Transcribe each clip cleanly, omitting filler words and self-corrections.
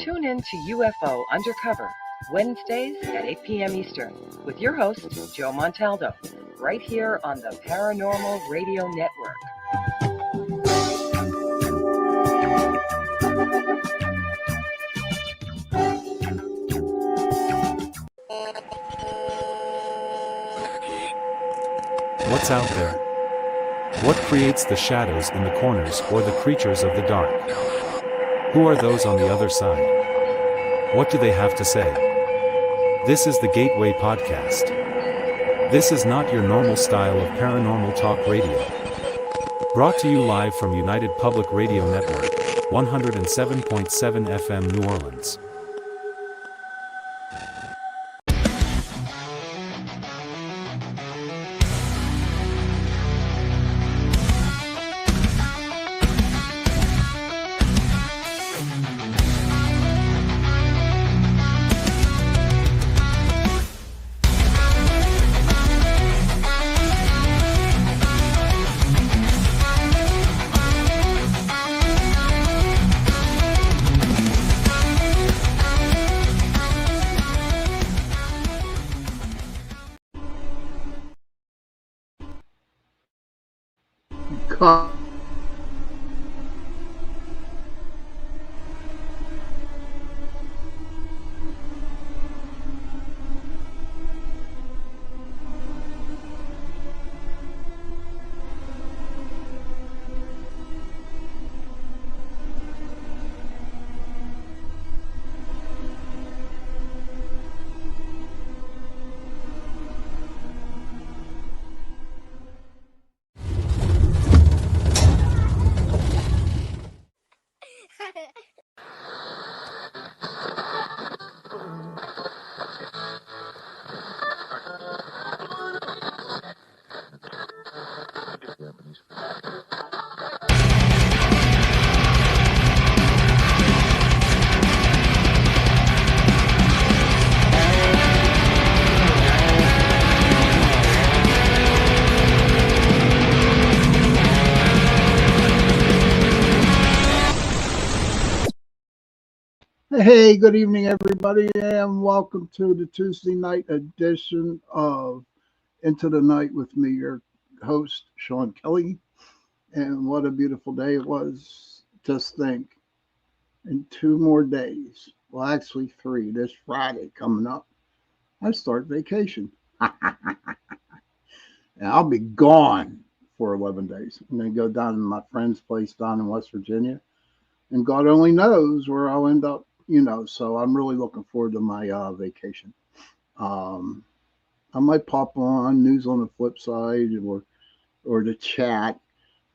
Tune in to UFO Undercover, Wednesdays at 8 p.m. Eastern, with your host, Joe Montaldo, right here on the Paranormal Radio Network. What's out there? What creates the shadows in the corners or the creatures of the dark? Who are those on the other side? What do they have to say? This is the Gateway Podcast. This is not your normal style of paranormal talk radio. Brought to you live from United Public Radio Network, 107.7 FM New Orleans. Hey, good evening, everybody, and welcome to the Tuesday night edition of Into the Night with me, your host, Sean Kelly. And what a beautiful day it was. Just think, in 2 more days, well, actually 3, this Friday coming up, I start vacation. And I'll be gone for 11 days. I'm going to go down to my friend's place down in West Virginia, and God only knows where I'll end up. So I'm really looking forward to my vacation. I might pop on News on the Flip Side or the chat,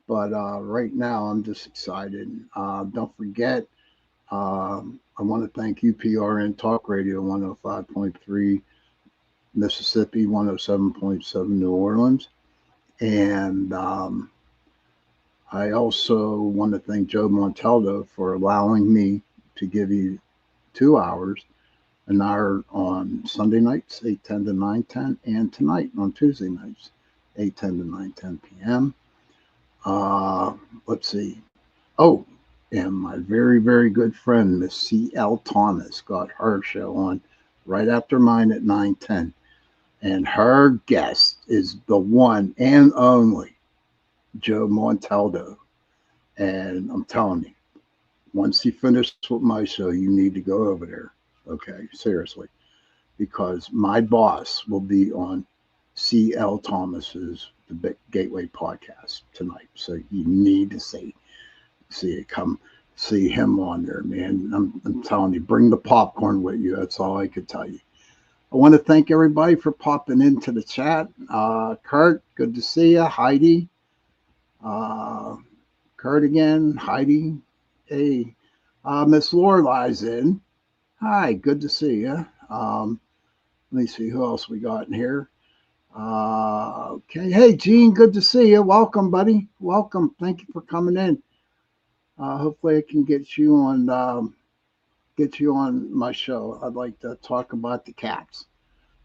but right now I'm just excited. Don't forget, I want to thank UPRN Talk Radio 105.3 Mississippi, 107.7 New Orleans, and I also want to thank Joe Montaldo for allowing me to give you 2 hours, an hour on Sunday nights, 8:10 to 9:10, and tonight on Tuesday nights, 8:10 to 9:10 p.m. Let's see. Oh, and my very, very good friend, Miss C.L. Thomas, got her show on right after mine at 9:10. And her guest is the one and only Joe Montaldo. And I'm telling you, once he finishes with my show, you need to go over there. Okay, seriously. Because my boss will be on C.L. Thomas's The Gateway Podcast tonight. So you need to see it. Come see him on there, man. I'm telling you, bring the popcorn with you. That's all I could tell you. I want to thank everybody for popping into the chat. Kurt, good to see you. Heidi. Kurt again. Heidi. Hey, Miss Lorilai's in. Hi, good to see you. Let me see who else we got in here. Okay, hey Gene, good to see you. Welcome, buddy. Welcome. Thank you for coming in. Hopefully, I can get you on my show. I'd like to talk about the cats.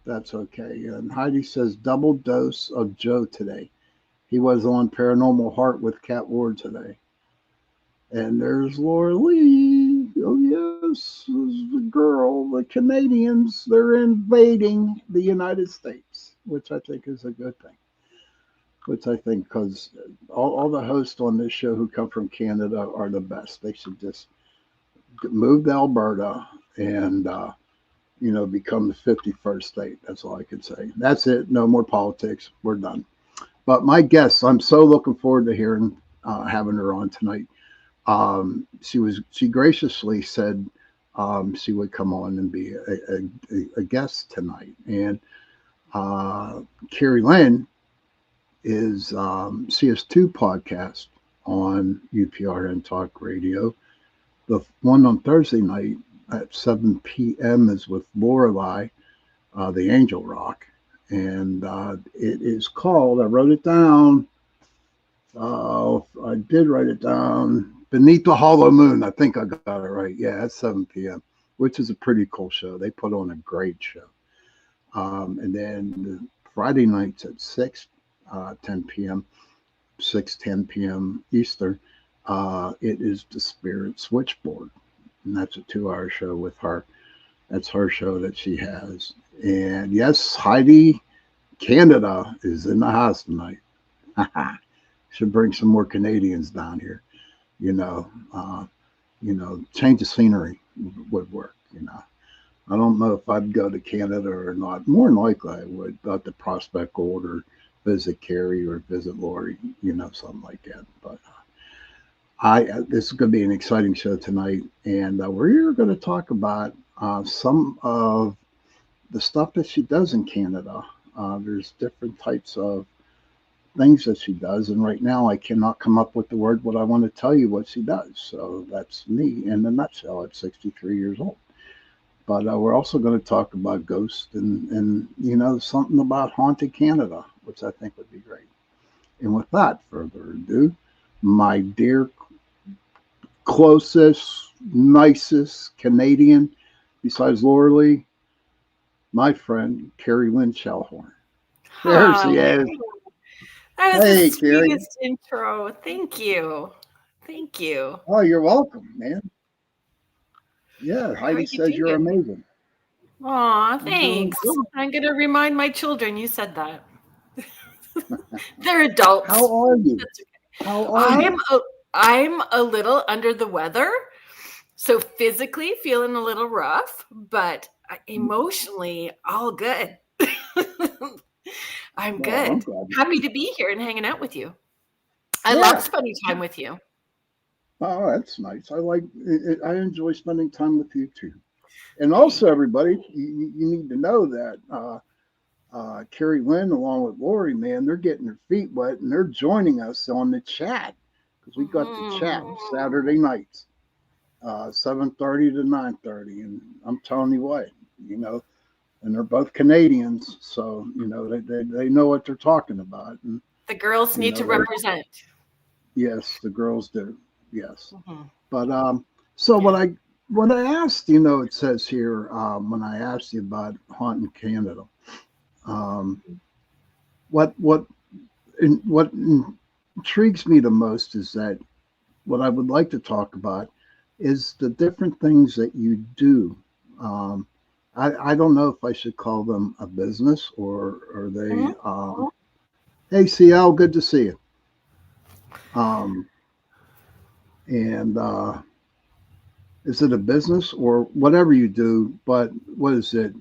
That's okay. And Heidi says double dose of Joe today. He was on Paranormal Heart with Cat Ward today. And there's Lorilei. Oh, yes. this is the girl, the Canadians, they're invading the United States, which I think is a good thing. Which I think, because all the hosts on this show who come from Canada are the best. They should just move to Alberta and, become the 51st state. That's all I could say. That's it. No more politics. We're done. But my guest, I'm so looking forward to having her on tonight. She graciously said she would come on and be a guest tonight. And Kerrilyn she has two podcasts on UPRN Talk Radio. The one on Thursday night at 7 p.m. is with Lorilei, the Angel Rock. And it is called, I wrote it down. I did write it down. Beneath the Hollow Moon. I think I got it right. Yeah, at 7 p.m., which is a pretty cool show. They put on a great show. And then the Friday nights at 10 p.m., 6:10 p.m. Eastern, it is the Spirit Switchboard. And that's a 2-hour show with her. That's her show that she has. And yes, Heidi Canada is in the house tonight. Should bring some more Canadians down here. Change of scenery would work. I don't know if I'd go to Canada or not. More than likely I would, out to Prospect Gold or visit Carrie or visit Lori, something like that. But this is going to be an exciting show tonight, and we're going to talk about some of the stuff that she does in Canada. There's different types of things that she does, and right now I cannot come up with the word, but I want to tell you what she does. So that's me in a nutshell at 63 years old. But we're also going to talk about ghosts and something about haunted Canada, which I think would be great. And with that further ado, my dear, closest, nicest Canadian, besides Lorilei, my friend, Kerrilyn Shellhorn. There she is. That was the sweetest intro. Thank you. Thank you. Oh, you're welcome, man. Yeah, Heidi says you're amazing. Aw, thanks. I'm going to remind my children you said that. They're adults. How are you? How are you? I'm a little under the weather. So physically feeling a little rough, but emotionally all good. I'm good. Happy to be here and hanging out with you. I love spending time with you. Oh, that's nice. I enjoy spending time with you too. And also, everybody, you need to know that Kerrilyn, along with Lori, man, they're getting their feet wet and they're joining us on the chat, because we got the chat Saturday nights, 7:30 to 9:30. And I'm telling you what, and they're both Canadians, so they know what they're talking about. And the girls need to represent. Yes, the girls do. Yes, but so what I asked, it says here when I asked you about haunting Canada, what intrigues me the most is that what I would like to talk about is the different things that you do. I don't know if I should call them a business or are they. Hey, CL, good to see you. And is it a business or whatever you do? But what is it?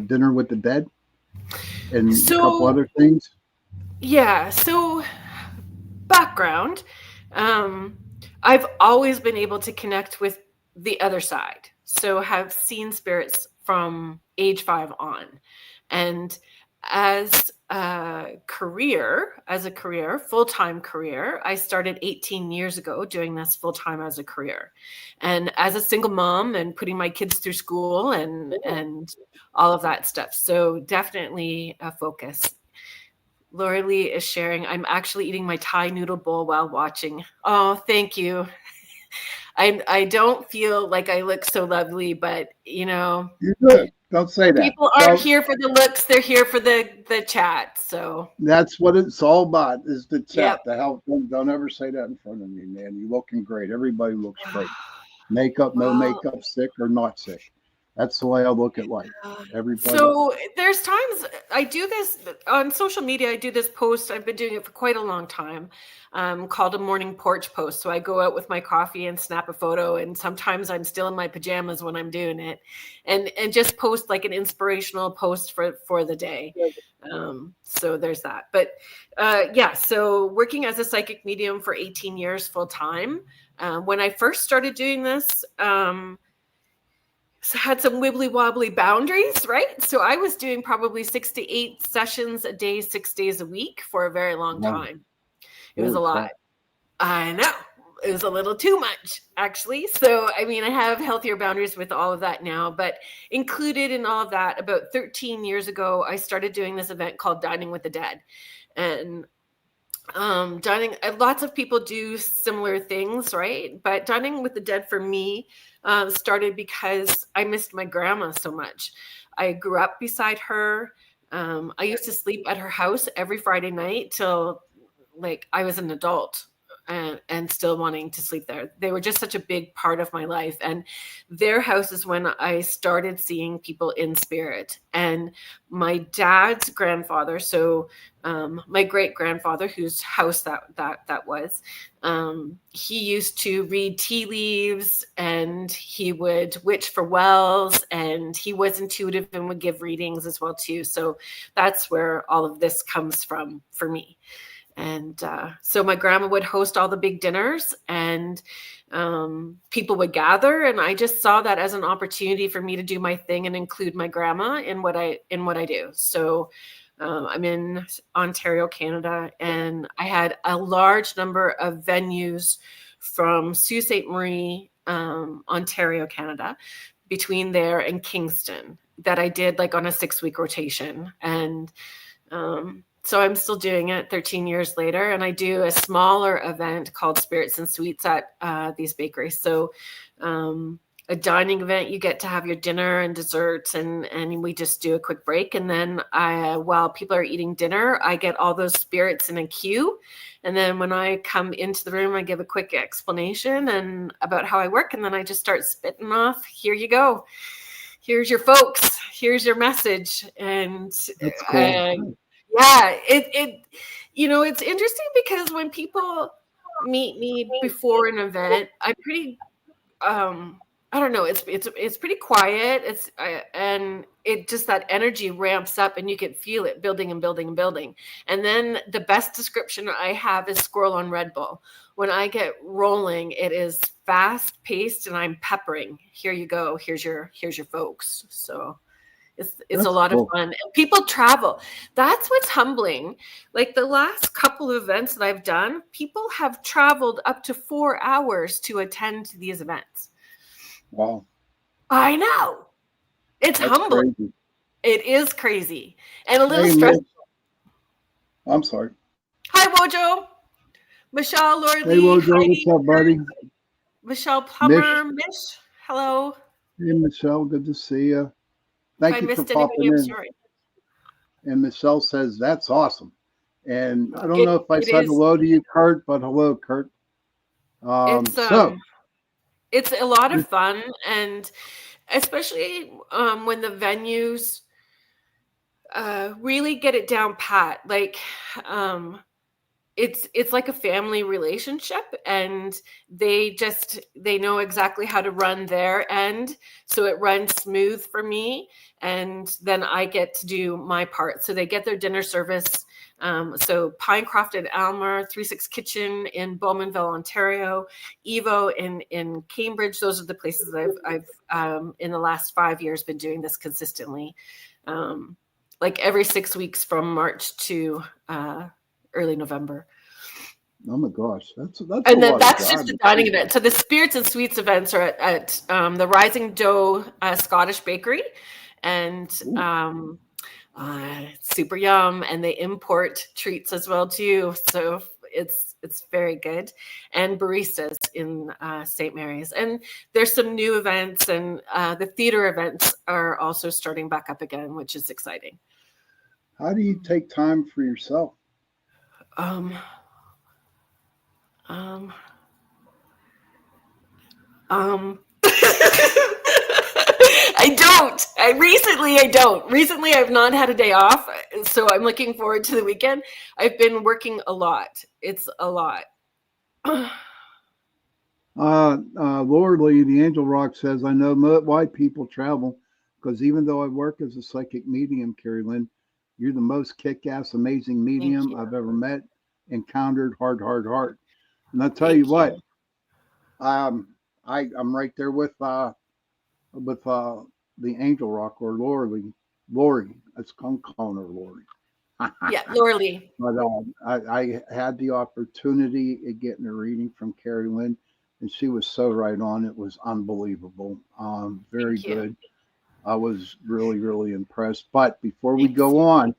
Dinner with the Dead and a couple other things? Yeah. So background, I've always been able to connect with the other side. So have seen spirits from age 5 on. And as a career, full-time career, I started 18 years ago doing this full-time as a career. And as a single mom and putting my kids through school and all of that stuff. So definitely a focus. Lorilei is sharing, I'm actually eating my Thai noodle bowl while watching. Oh, thank you. I don't feel like I look so lovely, but You're good. Don't say that. People aren't here for the looks; they're here for the chat. So that's what it's all about: is the chat. The help. Don't ever say that in front of me, man. You're looking great. Everybody looks great. Makeup, no makeup, sick or not sick. That's the way I look at life. Everybody. So there's times I do this on social media. I do this post. I've been doing it for quite a long time, called a morning porch post. So I go out with my coffee and snap a photo. And sometimes I'm still in my pajamas when I'm doing it, and just post like an inspirational post for the day. So there's that. But yeah, so working as a psychic medium for 18 years full time. When I first started doing this, so had some wibbly wobbly boundaries, right? So I was doing probably 6 to 8 sessions a day, 6 days a week for a very long time. It was a lot. I know. It was a little too much, actually. So, I mean, I have healthier boundaries with all of that now, but included in all of that, about 13 years ago, I started doing this event called Dining with the Dead. And lots of people do similar things, right? But Dining with the Dead for me started because I missed my grandma so much. I grew up beside her. I used to sleep at her house every Friday night till like I was an adult. And still wanting to sleep there. They were just such a big part of my life. And their house is when I started seeing people in spirit. And my dad's grandfather, so my great grandfather, whose house that was, he used to read tea leaves, and he would witch for wells, and he was intuitive and would give readings as well too. So that's where all of this comes from for me. And so my grandma would host all the big dinners, and people would gather. And I just saw that as an opportunity for me to do my thing and include my grandma in what I do. So I'm in Ontario, Canada, and I had a large number of venues from Sault Ste. Marie, Ontario, Canada, between there and Kingston that I did like on a 6-week rotation. And so I'm still doing it 13 years later, and I do a smaller event called Spirits and Sweets at these bakeries. So a dining event, you get to have your dinner and desserts, and we just do a quick break. And then while people are eating dinner, I get all those spirits in a queue. And then when I come into the room, I give a quick explanation and about how I work. And then I just start spitting off, here you go. Here's your folks. Here's your message. And That's cool. yeah, it's interesting because when people meet me before an event, I'm pretty, I don't know, it's pretty quiet. And it just, that energy ramps up and you can feel it building and building and building. And then the best description I have is squirrel on Red Bull. When I get rolling, it is fast paced and I'm peppering. Here you go. Here's your folks. So it's a lot of fun. And people travel. That's what's humbling. Like the last couple of events that I've done, people have traveled up to 4 hours to attend these events. Wow. I know. It's humbling. Crazy. It is crazy. And a little stressful. I'm sorry. Hi, Wojo. Michelle, Lorilei. Hey, Wojo. What's up, buddy? Michelle Plummer. Mish. Hello. Hey, Michelle. Good to see you. Thank you for popping in. Sorry. And Michelle says, that's awesome. And I don't know if I said hello to you, Kurt, but hello, Kurt. It's a lot of fun, and especially when the venues really get it down pat. Like it's like a family relationship, and they know exactly how to run their end, so it runs smooth for me, and then I get to do my part. So they get their dinner service. So Pinecroft and Almer, 36 Kitchen in Bowmanville, Ontario, Evo in Cambridge. Those are the places I've in the last 5 years been doing this consistently, like every 6 weeks from March to early November. Oh my gosh, that's and then that's just the dining event. So the Spirits and Sweets events are at the Rising Doe Scottish Bakery, and it's super yum, and they import treats as well too. So it's very good, and baristas in St. Mary's, and there's some new events, and the theater events are also starting back up again, which is exciting. How do you take time for yourself? I don't. Recently, I've not had a day off, so I'm looking forward to the weekend. I've been working a lot. It's a lot. Lorilei, the Angel Rock says, I know why people travel, because even though I work as a psychic medium, Kerrilyn, you're the most kick-ass, amazing medium I've ever met, encountered, heart. And I'll tell you what, I'm right there with the Angel Rock, or Lori. Let's calling her Lori. Yeah, Lorilei. But I had the opportunity of getting a reading from Kerrilyn, and she was so right on. It was unbelievable. Very good. I was really, really impressed. But before we go on,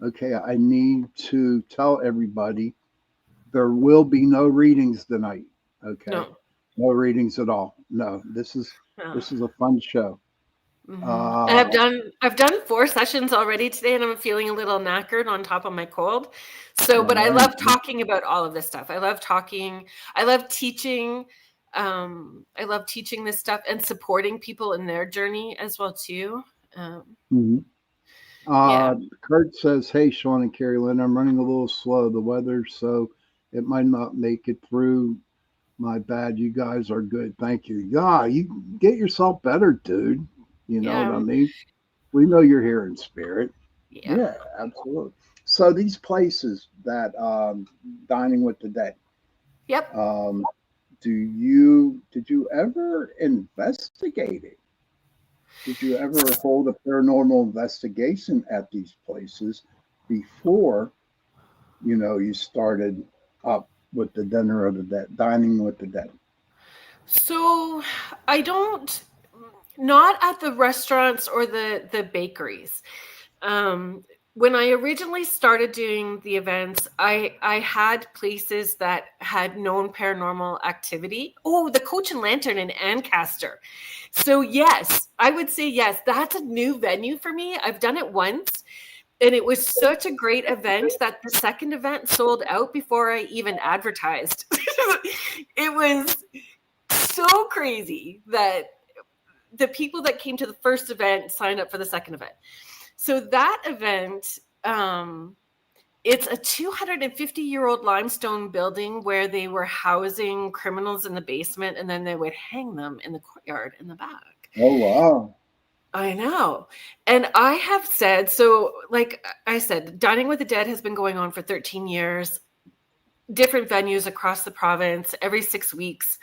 okay, I need to tell everybody there will be no readings tonight. Okay, no readings at all. No, this is a fun show. Mm-hmm. And I've done 4 sessions already today, and I'm feeling a little knackered on top of my cold. So, but I love talking about all of this stuff. I love talking. I love teaching. I love teaching this stuff and supporting people in their journey as well too. Kurt says, "Hey, Sean and Kerrilyn, I'm running a little slow. The weather, so it might not make it through. My bad. You guys are good. Thank you. Yeah, you get yourself better, dude. You know what I mean? We know you're here in spirit. Yeah, absolutely. So these places that Dining with the Dead. Yep. Did you ever investigate it? Did you ever hold a paranormal investigation at these places before, you started up with the Dinner of the Dead, Dining with the Dead? So I don't, not at the restaurants or the bakeries. When I originally started doing the events, I had places that had known paranormal activity. Oh, the Coach and Lantern in Ancaster. So yes, I would say yes. That's a new venue for me. I've done it once, and it was such a great event that the second event sold out before I even advertised. It was so crazy that the people that came to the first event signed up for the second event. So that event, it's a 250-year-old limestone building where they were housing criminals in the basement, and then they would hang them in the courtyard in the back. Oh, wow. I know. And I have said, so like I said, Dining with the Dead has been going on for 13 years, different venues across the province, every 6 weeks,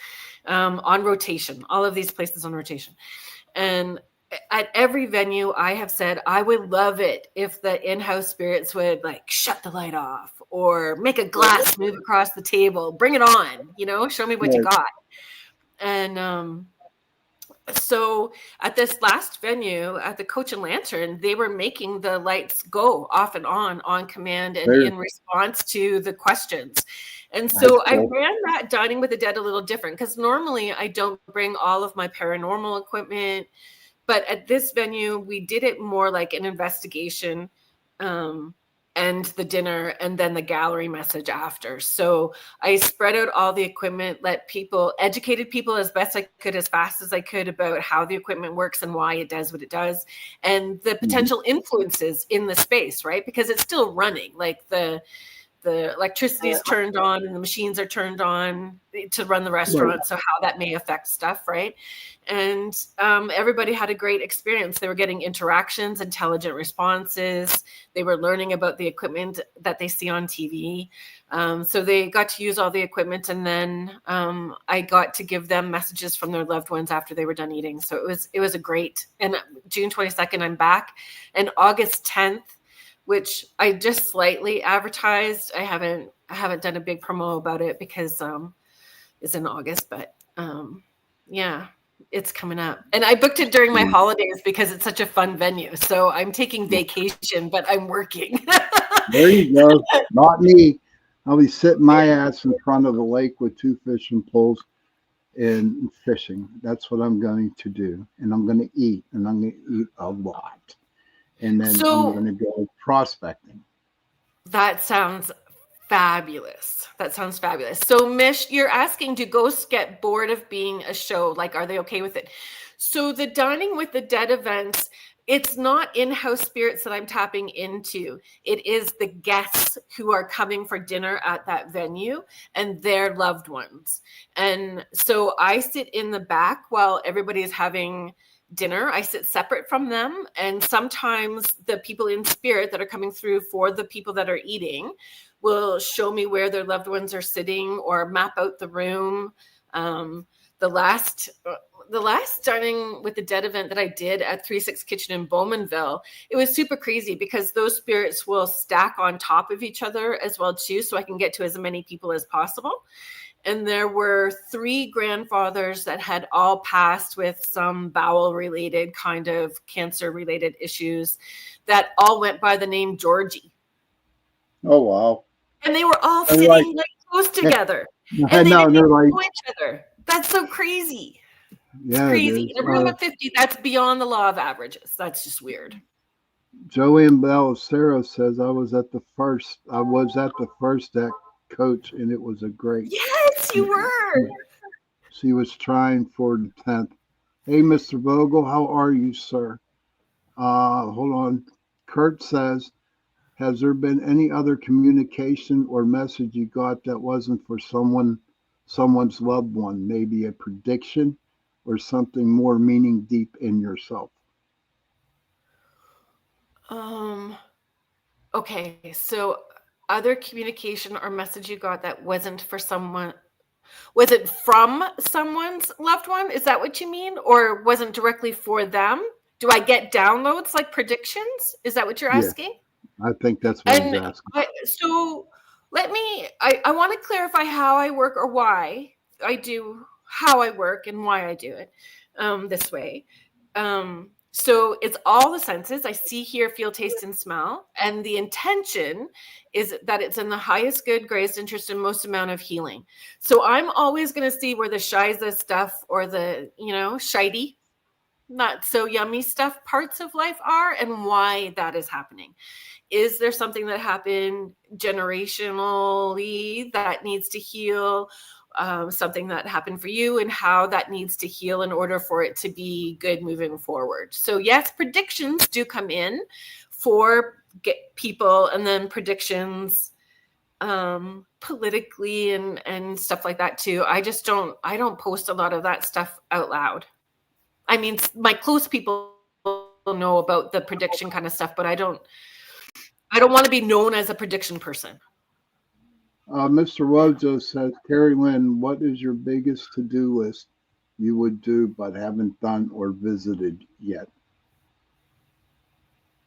on rotation, all of these places on rotation. And at every venue, I have said, I would love it if the in-house spirits would shut the light off or make a glass move across the table, bring it on, show me what you got. And so at this last venue at the Coach and Lantern, they were making the lights go off and on command and in response to the questions. And so I ran that Dining with the Dead a little different, because normally I don't bring all of my paranormal equipment. But at this venue, we did it more like an investigation, and the dinner, and then the gallery message after. So I spread out all the equipment, educated people as best I could, as fast as I could, about how the equipment works and why it does what it does, and the potential influences in the space, right? Because it's still running, like the electricity is turned on and the machines are turned on to run the restaurant. So how that may affect stuff, right? And everybody had a great experience. They were getting interactions, intelligent responses. They were learning about the equipment that they see on TV. So they got to use all the equipment, and then I got to give them messages from their loved ones after they were done eating. So it was a great. And June 22nd, I'm back, and August 10th, which I just slightly advertised. I haven't done a big promo about it because it's in August, but yeah, it's coming up. And I booked it during my holidays because it's such a fun venue. So I'm taking vacation, but I'm working. There you go. Not me. I'll be sitting my ass in front of the lake with 2 fishing poles and fishing. That's what I'm going to do. And I'm going to eat, and I'm going to eat a lot. And then I'm going to go prospecting. That sounds fabulous. That sounds fabulous. So, Mish, you're asking, do ghosts get bored of being a show? Like, are they okay with it? So, the Dining with the Dead events, it's not in-house spirits that I'm tapping into. It is the guests who are coming for dinner at that venue and their loved ones. And so I sit in the back while everybody is having dinner. I sit separate from them. And sometimes the people in spirit that are coming through for the people that are eating will show me where their loved ones are sitting or map out the room. The last Dining with the Dead event that I did at 36 Kitchen in Bowmanville, it was super crazy because those spirits will stack on top of each other as well too, so I can get to as many people as possible. And there were 3 grandfathers that had all passed with some bowel-related kind of cancer-related issues that all went by the name Georgie. Oh, wow. And they were all sitting like close together. And they didn't know each other. That's so crazy. It's crazy. In a room of 50, that's beyond the law of averages. That's just weird. Joanne Ballestero says, I was at the first deck, Coach, and it was a great. Yes, you were. She was trying for the 10th. Hey, Mr. Vogel, how are you, sir? Hold on. Kurt says, has there been any other communication or message you got that wasn't for someone's loved one? Maybe a prediction or something more meaning deep in yourself? Okay, so other communication or message you got that wasn't for someone, was it from someone's loved one? Is that what you mean? Or wasn't directly for them? Do I get downloads like predictions? Is that what you're asking? I think that's what he's asking. So let me, I want to clarify how I work or why I do how I work and why I do it this way. So it's all the senses. I see, hear, feel, taste, and smell. And the intention is that it's in the highest good, greatest interest, and most amount of healing. So I'm always going to see where the shiza stuff or the, shitey, not so yummy stuff parts of life are and why that is happening. Is there something that happened generationally that needs to heal? Something that happened for you and how that needs to heal in order for it to be good moving forward. So yes, predictions do come in for people, and then predictions politically and stuff like that too. I don't post a lot of that stuff out loud. I mean, my close people know about the prediction kind of stuff, but I don't want to be known as a prediction person. Mr. Wojo says, Kerrilyn, what is your biggest to-do list you would do but haven't done or visited yet?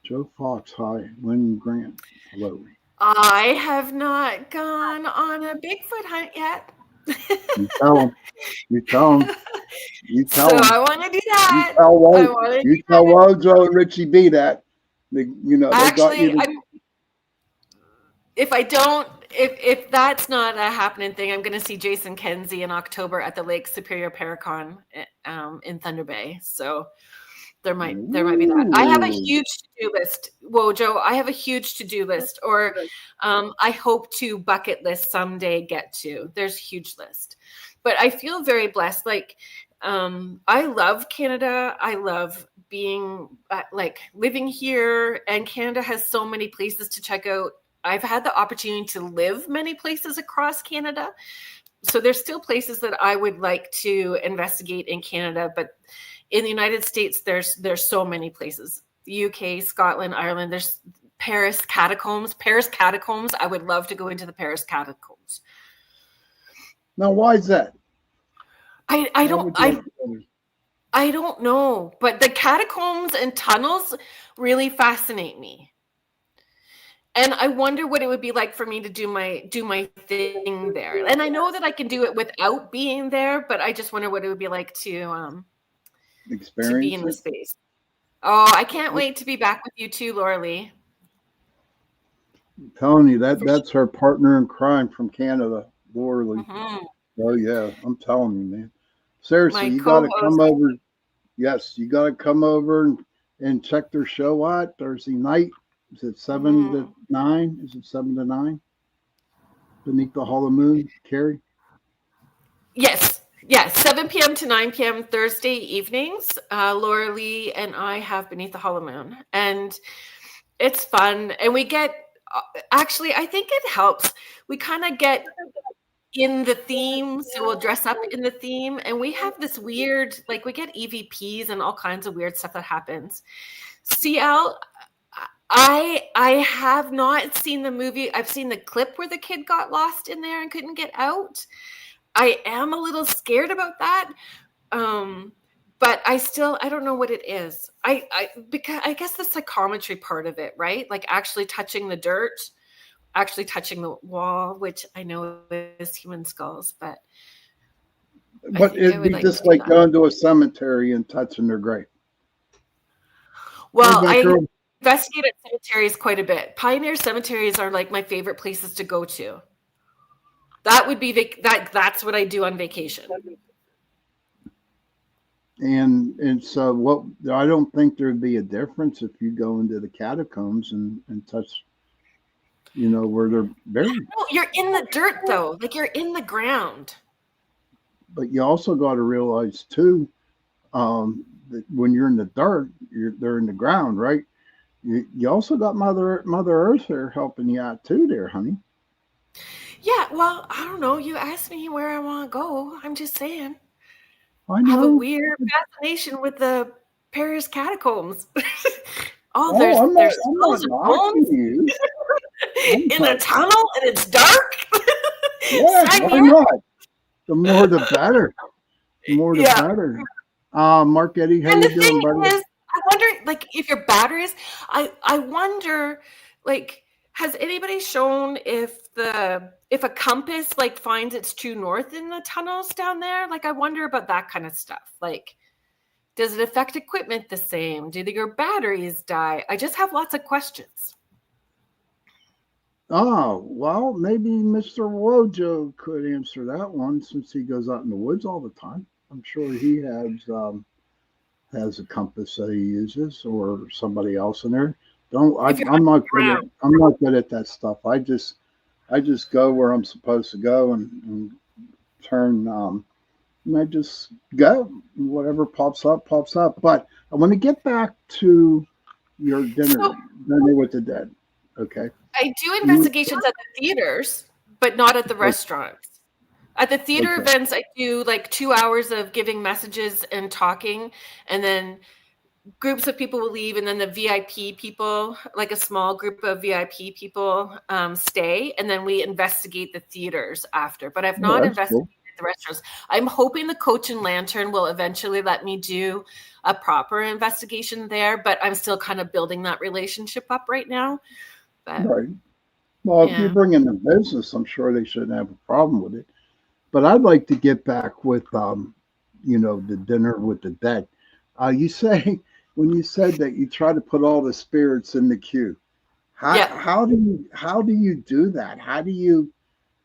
Joe Fox, hi. Lynn Grant, hello. I have not gone on a Bigfoot hunt yet. You tell him. You tell him. You tell him. So I want to do that. You tell Wojo and Richie B that. Actually, if that's not a happening thing, I'm going to see Jason Kenzie in October at the Lake Superior Paracon in Thunder Bay. So there might be that. I have a huge to-do list. Wojo, I have a huge to-do list, or I hope to bucket list someday get to. There's a huge list. But I feel very blessed. Like, I love Canada. I love being living here, and Canada has so many places to check out. I've had the opportunity to live many places across Canada. So there's still places that I would like to investigate in Canada, but in the United States, there's so many places. The UK, Scotland, Ireland, there's Paris catacombs. I would love to go into the Paris catacombs. Now, why is that? I don't know, but the catacombs and tunnels really fascinate me. And I wonder what it would be like for me to do my thing there. And I know that I can do it without being there, but I just wonder what it would be like to be in the space. Oh, I can't wait to be back with you too, Lorilei. I'm telling you, that's her partner in crime from Canada, Lorilei. Mm-hmm. Oh yeah, I'm telling you, man. Seriously, you got to come over. Yes, you got to come over and check their show out Thursday night. Is it 7 to 9? Is it 7 to 9? Beneath the Hollow Moon, Carrie? Yes. 7 p.m. to 9 p.m. Thursday evenings. Lorilei and I have Beneath the Hollow Moon, and it's fun. And we get, actually, I think it helps. We kind of get in the theme, so we'll dress up in the theme, and we have this weird, like, we get EVPs and all kinds of weird stuff that happens. CL, I have not seen the movie. I've seen the clip where the kid got lost in there and couldn't get out. I am a little scared about that. But I don't know what it is. Because I guess the psychometry part of it, right? Like actually touching the dirt, actually touching the wall, which I know is human skulls, but it'd be just like going to a cemetery and touching their grave. Well, I investigate at cemeteries quite a bit. Pioneer cemeteries are like my favorite places to go to. That would be that's what I do on vacation. And so what, I don't think there'd be a difference if you go into the catacombs and touch, where they're buried. No, you're in the dirt though. Like you're in the ground. But you also got to realize too, that when you're in the dirt, they're in the ground, right? You also got Mother Earth there helping you out too there, honey. Yeah, well, I don't know. You asked me where I want to go. I'm just saying. I know. have a weird fascination with the Paris catacombs. There's bones in a tunnel and it's dark. Yeah, why not? The more the better. The more the better. Mark Eddie, how you doing, buddy? I wonder, like, if your batteries, I wonder, like, has anybody shown if a compass like finds its true north in the tunnels down there? Like, I wonder about that kind of stuff. Like, does it affect equipment the same? Do your batteries die? I just have lots of questions. Oh, well, maybe Mr. Wojo could answer that one since he goes out in the woods all the time. I'm sure he has a compass that he uses, or somebody else in there. I'm not good at that stuff. I just go where I'm supposed to go and turn, and I just go. Whatever pops up. But I want to get back to your dinner with the dead. Okay. I do investigations at the theaters, but not at the restaurants. At the theater events, I do like 2 hours of giving messages and talking, and then groups of people will leave, and then the VIP people, like a small group of VIP people, stay, and then we investigate the theaters after. But I've not investigated the restaurants. I'm hoping the Coach and Lantern will eventually let me do a proper investigation there, but I'm still kind of building that relationship up right now. But, right. Well, if you bring in the business, I'm sure they shouldn't have a problem with it. But I'd like to get back with, the dinner with the dead. You say, when you said that you try to put all the spirits in the queue, how do you do that? How do you?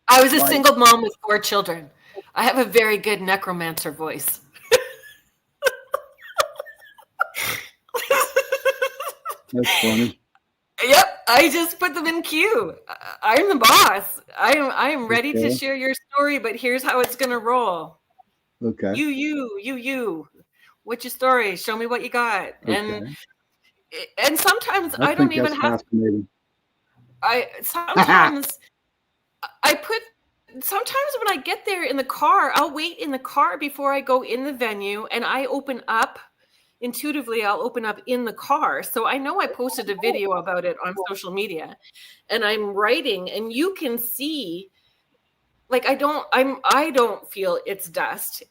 I was a single mom with 4 children. I have a very good necromancer voice. That's funny. Yep, I just put them in queue. I'm the boss. I am ready to share your story, but here's how it's gonna roll. Okay. You. What's your story? Show me what you got. Okay. And sometimes I don't even have. Fascinating. Sometimes when I get there in the car, I'll wait in the car before I go in the venue, and I open up. Intuitively, I'll open up in the car. So I know I posted a video about it on social media, and I'm writing, and you can see, like, I don't feel it's dust.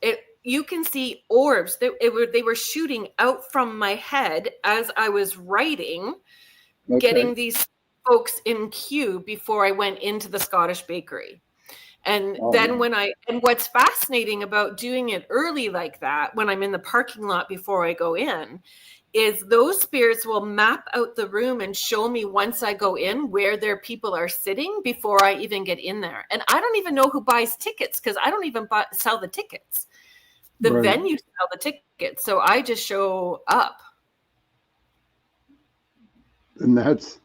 You can see orbs. They were shooting out from my head as I was writing, getting these folks in queue before I went into the Scottish bakery. And what's fascinating about doing it early like that, when I'm in the parking lot before I go in, is those spirits will map out the room and show me once I go in where their people are sitting before I even get in there. And I don't even know who buys tickets, because I don't even sell the tickets. The venue sell the tickets, so I just show up. And that's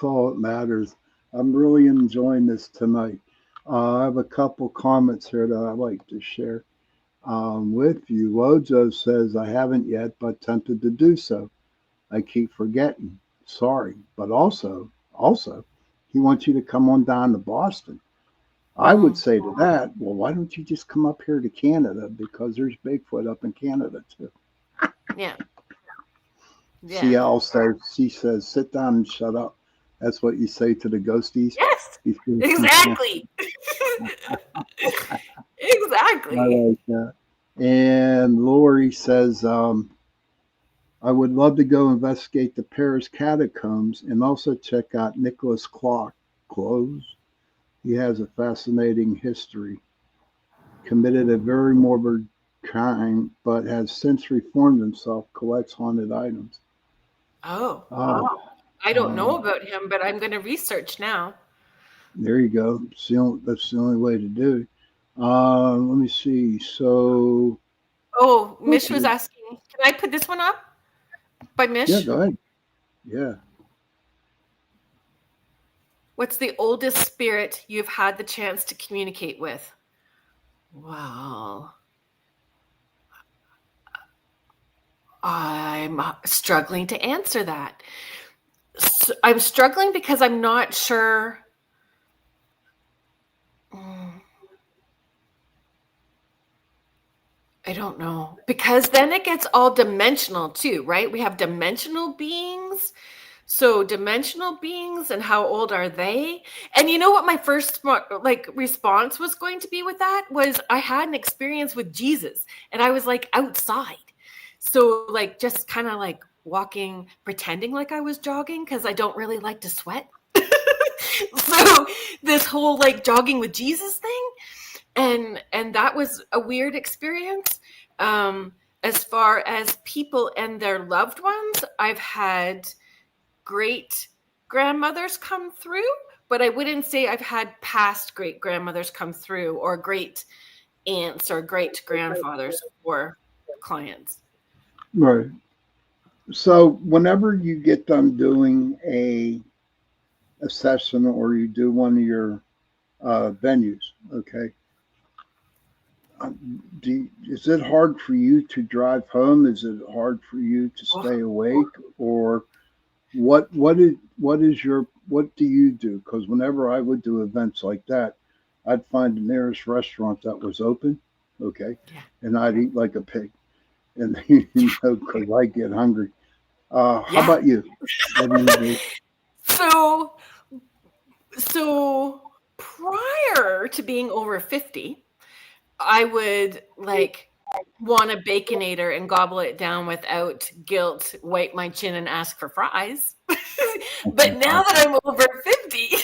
all that matters. I'm really enjoying this tonight. I have a couple comments here that I'd like to share with you. Wojo says, I haven't yet, but tempted to do so. I keep forgetting. Sorry. But also, he wants you to come on down to Boston. I would Mm, say to that, well, why don't you just come up here to Canada? Because there's Bigfoot up in Canada too. yeah. Yeah. CL says, she says, sit down and shut up. That's what you say to the ghosties. Yes. He says, Exactly. I Exactly. like that. And Lori says, I would love to go investigate the Paris catacombs and also check out Nicholas Clark clothes. He has a fascinating history. Committed a very morbid crime, but has since reformed himself, collects haunted items. Oh, Oh, I don't know um, about him, but I'm going to research now. there you go. That's the only way to do it. Let me see. So, Oh, Mish was okay. asking, can I put this one up by Yeah, Mish? go ahead. Yeah. What's the oldest spirit you've had the chance to communicate with? Well, I'm struggling to answer that. So I'm struggling because I'm not sure. Mm, I don't know. Because then it gets all dimensional too, right? We have dimensional beings. So dimensional beings and how old are they? And you know what my first like response was going to be with that was I had an experience with Jesus and I was like outside. So like just kind of like walking, pretending like I was jogging because I don't really like to sweat. So this whole like jogging with Jesus thing and that was a weird experience. As far as people and their loved ones, I've had great grandmothers come through, but I wouldn't say I've had past great grandmothers come through or great aunts or great grandfathers or clients. Right. So, whenever you get done doing a session or you do one of your venues, okay, is it hard for you to drive home? Is it hard for you to Oh, stay awake, or what do you do? Because whenever I would do events like that, I'd find the nearest restaurant that was open, okay, yeah. and I'd eat like a pig, and because I get hungry. How Yeah. about you? What do you do? So so prior to being over 50, I would like want a baconator and gobble it down without guilt, wipe my chin and ask for fries. But now that I'm over 50,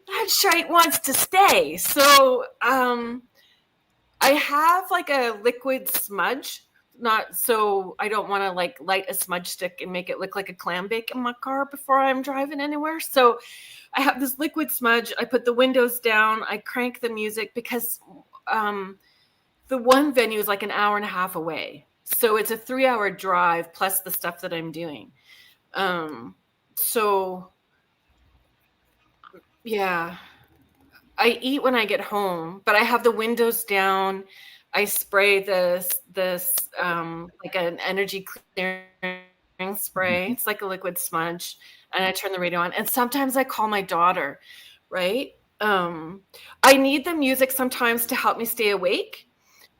that shite wants to stay. So I have like a liquid smudge. Not so I don't want to like light a smudge stick and make it look like a clam bake in my car before I'm driving anywhere. So I have this liquid smudge. I put the windows down. I crank the music because um, the one venue is like an hour and a half away. So it's a 3-hour drive plus the stuff that I'm doing. So yeah, I eat when I get home, but I have the windows down. I spray this like an energy clearing spray. It's like a liquid smudge, and I turn the radio on. And sometimes I call my daughter, right? Um, I need the music sometimes to help me stay awake.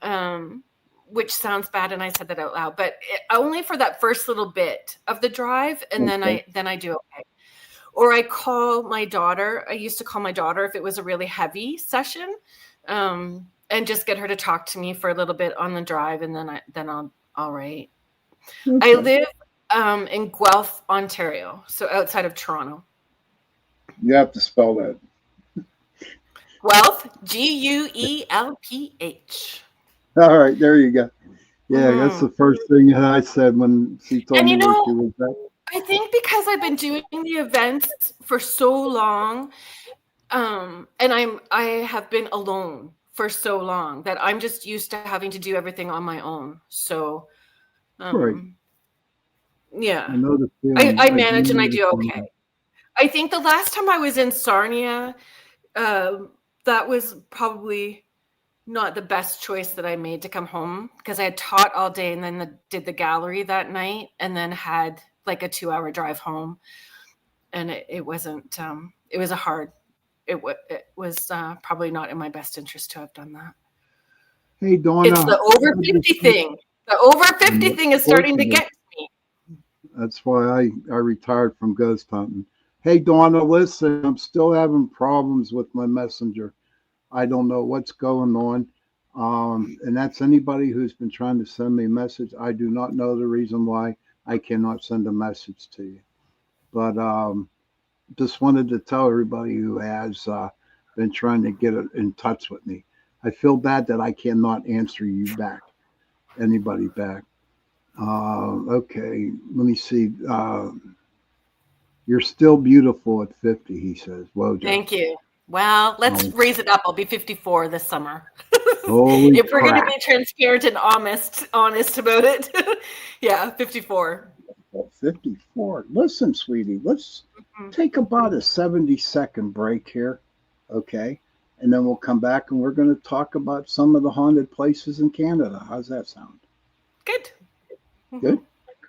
Um, which sounds bad, and I said that out loud, but only for that first little bit of the drive, and Okay. then I do okay. Or I call my daughter. I used to call my daughter if it was a really heavy session, and just get her to talk to me for a little bit on the drive, and then I'll all right. I Okay. live in Guelph, Ontario, so outside of Toronto. You have to spell that. Guelph, Guelph. All right. There you go. Yeah, that's Mm. the first thing that I said when she told And me you where she know, was at. I think because I've been doing the events for so long, and I have been alone for so long that I'm just used to having to do everything on my own. So, Right. yeah, I know the I feeling. I I do manage and I know the do okay. feeling. I think the last time I was in Sarnia, that was probably not the best choice that I made to come home, because I had taught all day and then did the gallery that night and then had like a 2-hour drive home. And it wasn't, it was it was probably not in my best interest to have done that. Hey, Donna. It's the over 50 thing. The over 50 thing is starting to get me. That's why I retired from ghost hunting. Hey, Donna, listen, I'm still having problems with my messenger. I don't know what's going on. And that's anybody who's been trying to send me a message. I do not know the reason why I cannot send a message to you. But just wanted to tell everybody who has been trying to get in touch with me. I feel bad that I cannot answer you back, anybody back. Okay, let me see. You're still beautiful at 50, he says. Whoa, thank you. Well, let's raise it up. I'll be 54 this summer. Holy if we're crap. going to be transparent and honest about it. Yeah, 54. 54. Listen, sweetie, let's take about a 70-second break here, okay? And then we'll come back and we're going to talk about some of the haunted places in Canada. How's that sound? Good. Good?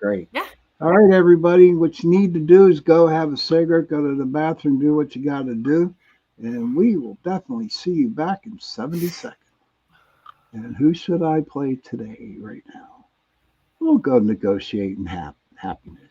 Great. Yeah. All right, everybody, what you need to do is go have a cigarette, go to the bathroom, do what you got to do, and we will definitely see you back in 70 seconds. And who should I play today right now? We'll go negotiating happiness.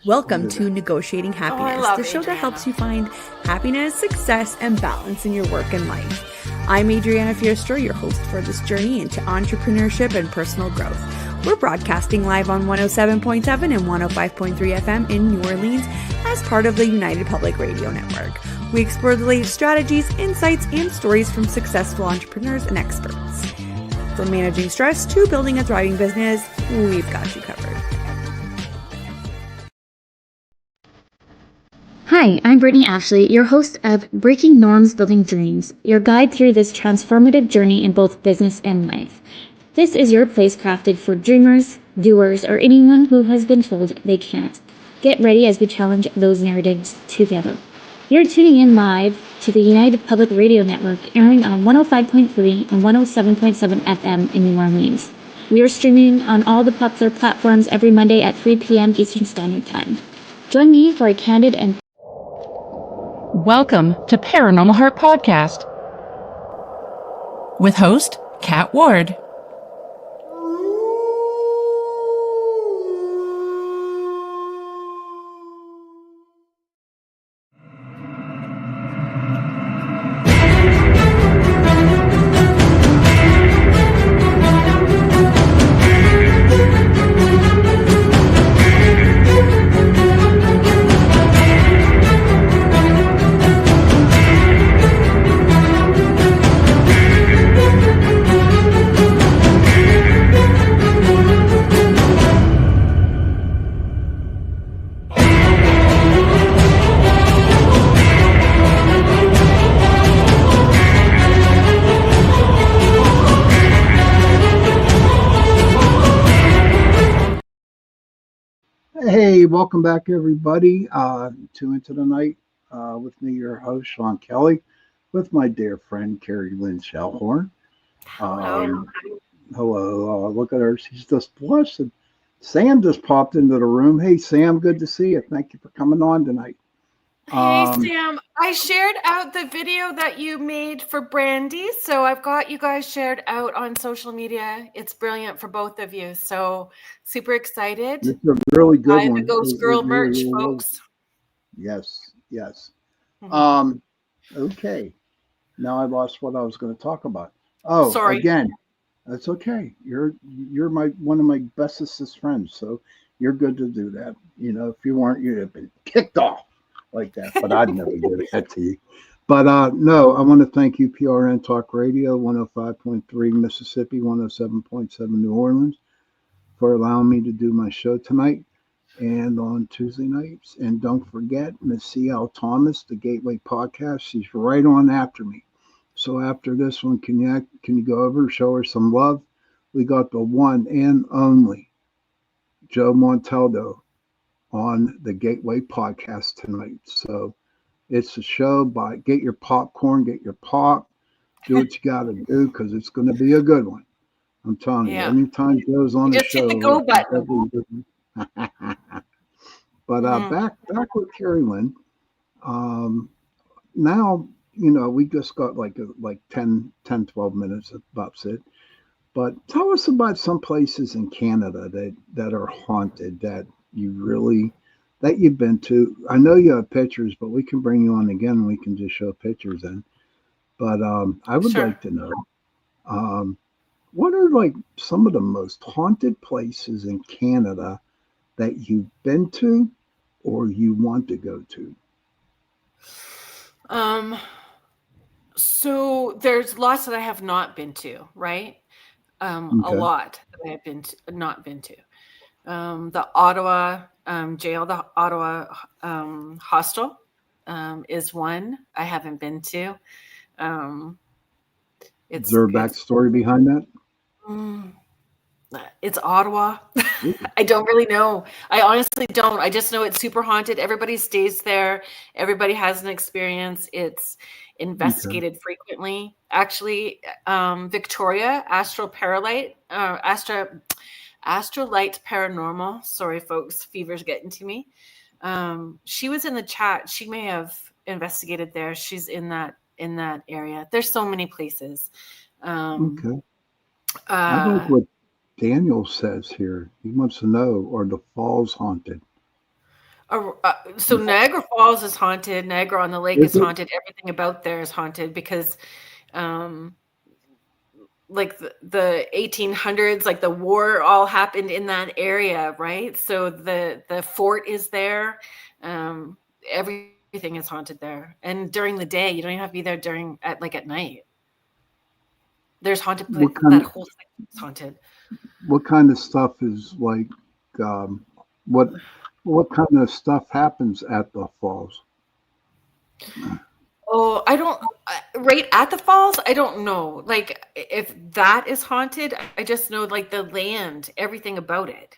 Welcome to Negotiating Happiness, the show that helps you find happiness, success, and balance in your work and life. I'm Adriana Fiestra, your host for this journey into entrepreneurship and personal growth. We're broadcasting live on 107.7 and 105.3 FM in New Orleans as part of the United Public Radio Network. We explore the latest strategies, insights, and stories from successful entrepreneurs and experts. From managing stress to building a thriving business, we've got you covered. Hi, I'm Brittany Ashley, your host of Breaking Norms, Building Dreams, your guide through this transformative journey in both business and life. This is your place crafted for dreamers, doers, or anyone who has been told they can't. Get ready as we challenge those narratives together. You're tuning in live to the United Public Radio Network, airing on 105.3 and 107.7 FM in New Orleans. We are streaming on all the popular platforms every Monday at 3 p.m. Eastern Standard Time. Join me for a candid and Welcome to Paranormal Heart Podcast with host Kat Ward. Hey, welcome back, everybody, to Into the Night with me, your host, Sean Kelly, with my dear friend, Kerrilyn Shellhorn. Hello. Look at her. She's just blushing. Sam just popped into the room. Hey, Sam, good to see you. Thank you for coming on tonight. Hey, Sam, I shared out the video that you made for Brandy, so I've got you guys shared out on social media. It's brilliant for both of you, so super excited. It's a really good Buy one. the Ghost Girl merch, folks. Yes. Mm-hmm. Okay. Now I lost what I was going to talk about. Oh, sorry. Again, that's okay. You're one of my bestest friends, so you're good to do that. You know, if you weren't, you'd have been kicked off like that, but I'd never do that to you. But no, I want to thank you, PRN Talk Radio, 105.3 Mississippi, 107.7 New Orleans, for allowing me to do my show tonight and on Tuesday nights. And don't forget, Miss C.L. Thomas, the Gateway Podcast, she's right on after me. So after this one, can you go over, show her some love? We got the one and only Joe Montaldo on the Gateway Podcast tonight. So It's a show by get your popcorn, get your pop, do what you got to do because it's going to be a good one. I'm telling you. Yeah. Anytime Joe's on You the just hit show, the go button. but back with Kerrilyn. Now we just got like 10, 12 minutes about it. But tell us about some places in Canada that are haunted that you've been to. I know you have pictures, but we can bring you on again and we can just show pictures then. But I would like to know what are like some of the most haunted places in Canada that you've been to or you want to go to? So there's lots that I have not been to, right? A lot that I have not been to. The Ottawa jail, the Ottawa hostel is one I haven't been to. Is there a backstory behind that? It's Ottawa. I don't really know. I honestly don't. I just know it's super haunted. Everybody stays there. Everybody has an experience. It's investigated frequently. Actually, Victoria, Astrolight Paranormal. Sorry, folks, fever's getting to me. She was in the chat. She may have investigated there. She's in that area. There's so many places. I like what Daniel says here. He wants to know, are the falls haunted? So Niagara Falls is haunted. Niagara on the Lake is haunted. Everything about there is haunted because like the 1800s, like the war all happened in that area, right? So the fort is there. Everything is haunted there. And during the day, you don't even have to be there at night. There's haunted places. That whole thing is haunted. What kind of stuff is like? What kind of stuff happens at the falls? Oh, I don't. Right at the falls, I don't know. Like if that is haunted, I just know like the land, everything about it.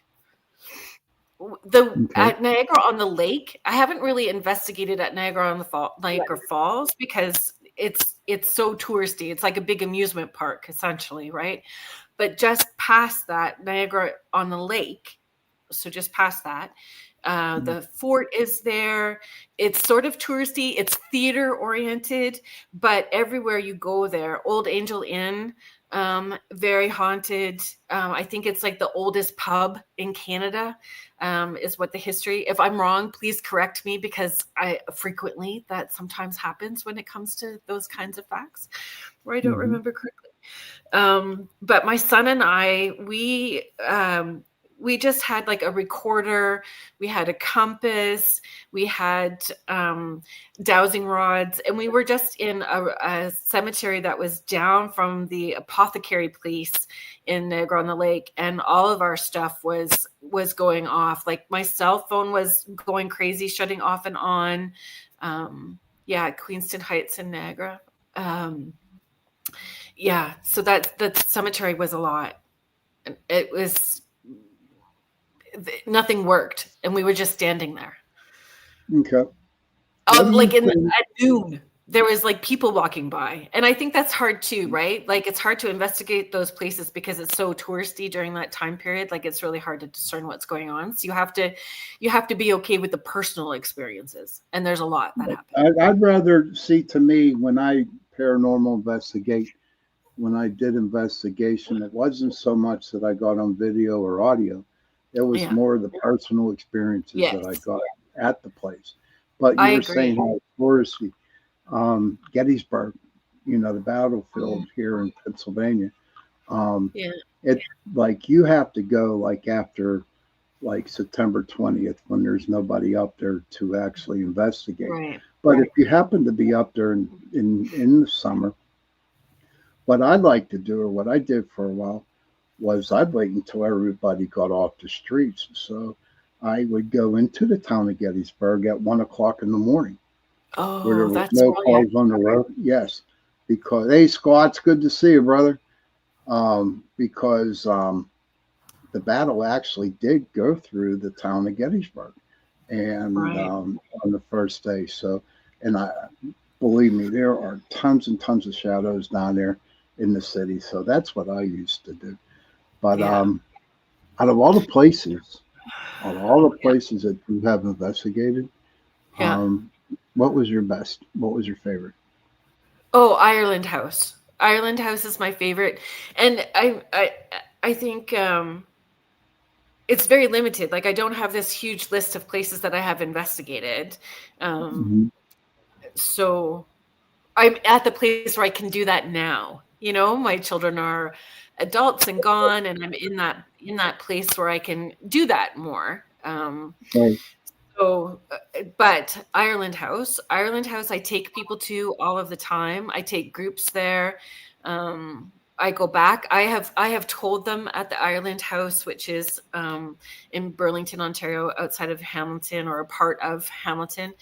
At Niagara on the Lake, I haven't really investigated at Niagara Falls because it's so touristy. It's like a big amusement park essentially, right? But just past that, Niagara on the Lake, so just past that, the fort is there. It's sort of touristy. It's theater oriented, but everywhere you go there, Old Angel Inn, very haunted. I think it's like the oldest pub in Canada, is what the history. If I'm wrong, please correct me because that sometimes happens when it comes to those kinds of facts where I don't remember correctly. But my son and I, we just had like a recorder, we had a compass, we had dowsing rods, and we were just in a cemetery that was down from the apothecary place in Niagara on the Lake, and all of our stuff was going off. Like my cell phone was going crazy, shutting off and on. Queenston Heights in Niagara. So that cemetery was a lot. It was nothing worked, and we were just standing there. Okay. At noon, there was like people walking by, and I think that's hard too, right? Like it's hard to investigate those places because it's so touristy during that time period. Like it's really hard to discern what's going on. So you have to be okay with the personal experiences, and there's a lot that happen. I'd rather see, to me, when I paranormal investigate. When I did investigation, it wasn't so much that I got on video or audio. It was more the personal experiences that I got at the place. But you were saying how touristy. Gettysburg, the battlefield here in Pennsylvania. It like you have to go like after like September 20th when there's nobody up there to actually investigate. Right. But if you happen to be up there in the summer, what I'd like to do, or what I did for a while, was I'd wait until everybody got off the streets. So I would go into the town of Gettysburg at 1 o'clock in the morning. Where there was no cars on the road. Yes. Because, hey, Scott, it's good to see you, brother. Because the battle actually did go through the town of Gettysburg and on the first day. So And believe me, there are tons and tons of shadows down there in the city. So that's what I used to do. But out of all the places, that you have investigated, Yeah. what was your best? What was your favorite? Oh, Ireland House. Ireland House is my favorite, and I think it's very limited. Like I don't have this huge list of places that I have investigated, Mhm. so I'm at the place where I can do that now. You know, my children are adults and gone, and I'm in that place where I can do that more. Right. So, but Ireland House, I take people to all of the time. I take groups there. I go back. I have told them at the Ireland House, which is in Burlington, Ontario, outside of Hamilton or a part of Hamilton,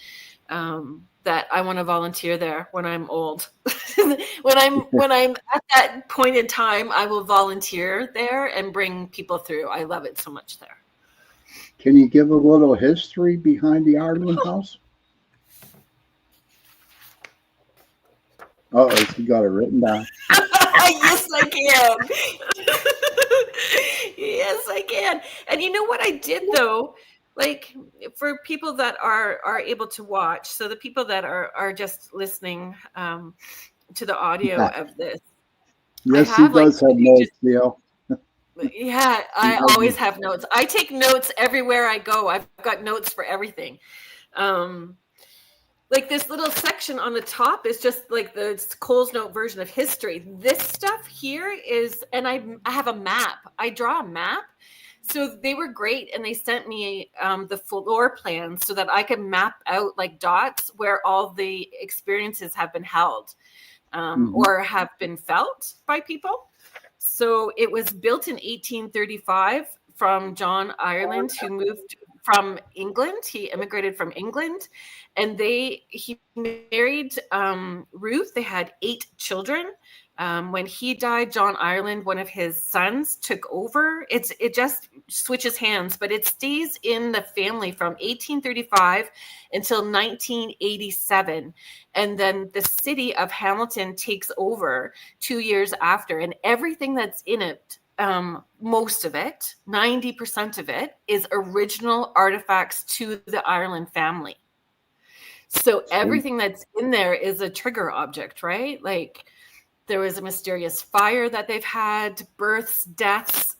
that I want to volunteer there when I'm old. when I'm at that point in time, I will volunteer there and bring people through. I love it so much there. Can you give a little history behind the Ireland House? Oh, she got it written down. Yes, I can. Yes, I can. And you know what I did though? Like for people that are able to watch, so the people that are just listening to the audio Yeah. of this, I Yes, he have like does have 2 pages. notes, Theo. Yeah, I always have notes. I take notes everywhere I go. I've got notes for everything. Like this little section on the top is just like the Cole's Note version of history. This stuff here is, and I have a map. I draw a map. So they were great, and they sent me the floor plans so that I could map out like dots where all the experiences have been held or have been felt by people. So it was built in 1835 from John Ireland, who moved from England. He immigrated from England, and he married Ruth. They had 8 children. When he died, John Ireland, one of his sons, took over. It just switches hands, but it stays in the family from 1835 until 1987. And then the city of Hamilton takes over 2 years after, and everything that's in it, most of it, 90% of it, is original artifacts to the Ireland family. So everything that's in there is a trigger object, right? Like there was a mysterious fire that they've had, births, deaths.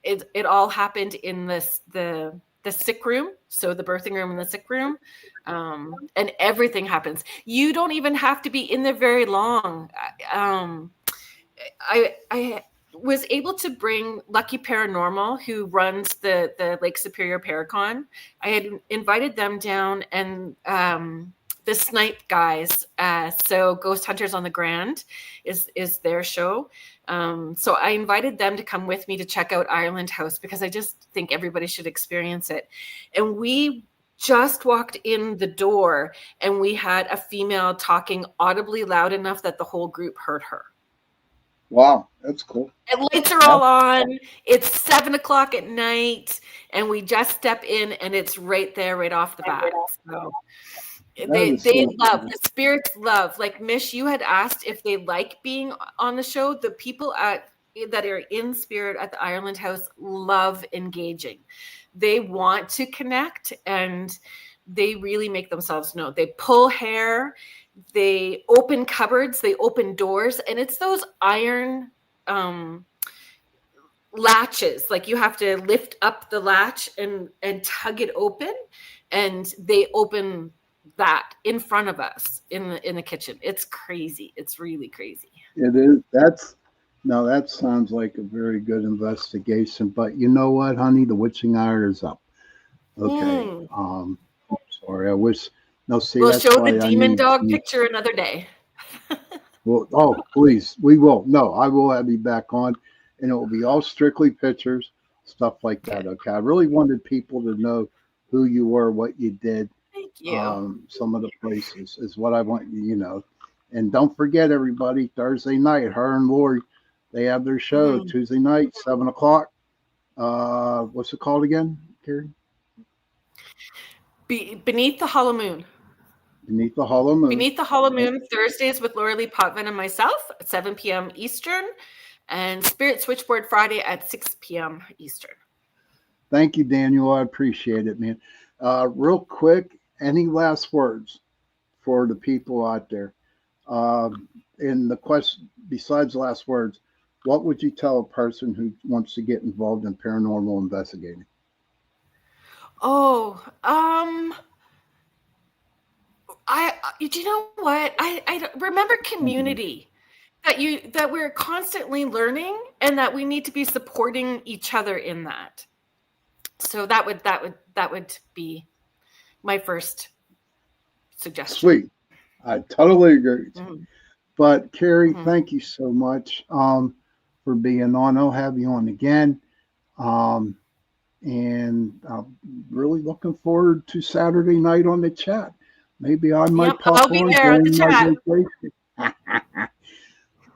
It all happened in the sick room, so the birthing room and the sick room, and everything happens. You don't even have to be in there very long. I was able to bring Lucky Paranormal, who runs the Lake Superior Paracon. I had invited them down, and the Snipe guys, so Ghost Hunters on the Grand is their show. So I invited them to come with me to check out Ireland House because I just think everybody should experience it. And we just walked in the door, and we had a female talking audibly loud enough that the whole group heard her. Wow, that's cool. And lights are all on. It's 7:00 at night, and we just step in, and it's right there, right off the bat. So they love, the spirits love. Like Mish, you had asked if they like being on the show. The people that are in spirit at the Ireland House love engaging. They want to connect, and they really make themselves known. They pull hair. They open cupboards, they open doors, and it's those iron latches. Like you have to lift up the latch and tug it open, and they open that in front of us in the kitchen. It's crazy. It's really crazy. It is. That sounds like a very good investigation. But you know what, honey? The witching hour is up. Okay. Sorry. I wish. No, see, we'll that's show why the demon dog picture another day. Well, oh, please, we will. No, I will have you back on, and it will be all strictly pictures, stuff like that. Okay. I really wanted people to know who you were, what you did. Thank you. Some of the places is what I want you know. And don't forget, everybody, Thursday night, her and Lori, they have their show Tuesday night, 7:00. What's it called again, Carrie? Beneath the Hollow Moon. Beneath the Hollow Moon. Beneath the Hollow Moon, Thursdays with Lorilei Potvin and myself at 7 p.m. Eastern, and Spirit Switchboard Friday at 6 p.m. Eastern. Thank you, Daniel. I appreciate it, man. Real quick, any last words for the people out there? In the question, besides last words, what would you tell a person who wants to get involved in paranormal investigating? Oh, you know what? I remember community, that we're constantly learning and that we need to be supporting each other in that. So that would be my first suggestion. Sweet. I totally agree with you. But Carrie, thank you so much for being on. I'll have you on again. And I'm really looking forward to Saturday night on the chat. Maybe I might pop I'll be on there at the during my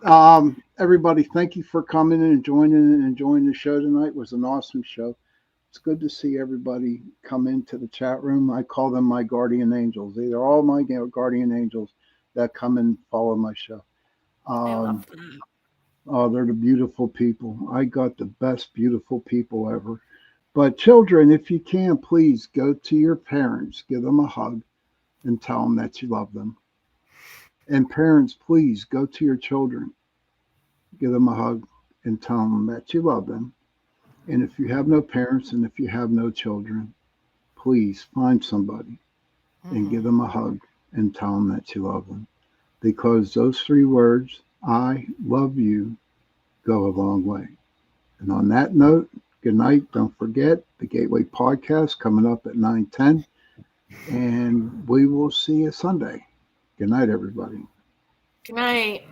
vacation. Everybody, thank you for coming and joining and enjoying the show tonight. It was an awesome show. It's good to see everybody come into the chat room. I call them my guardian angels. They're all my guardian angels that come and follow my show. I love that. Oh, they're the beautiful people. I got the best beautiful people ever. But children, if you can, please go to your parents, give them a hug, and tell them that you love them. And parents, please go to your children, give them a hug, and tell them that you love them. And if you have no parents and if you have no children, please find somebody and give them a hug and tell them that you love them. Because those 3 words, I love you, go a long way. And on that note, good night. Don't forget the Gateway Podcast coming up at 9:10. And we will see you Sunday. Good night, everybody. Good night.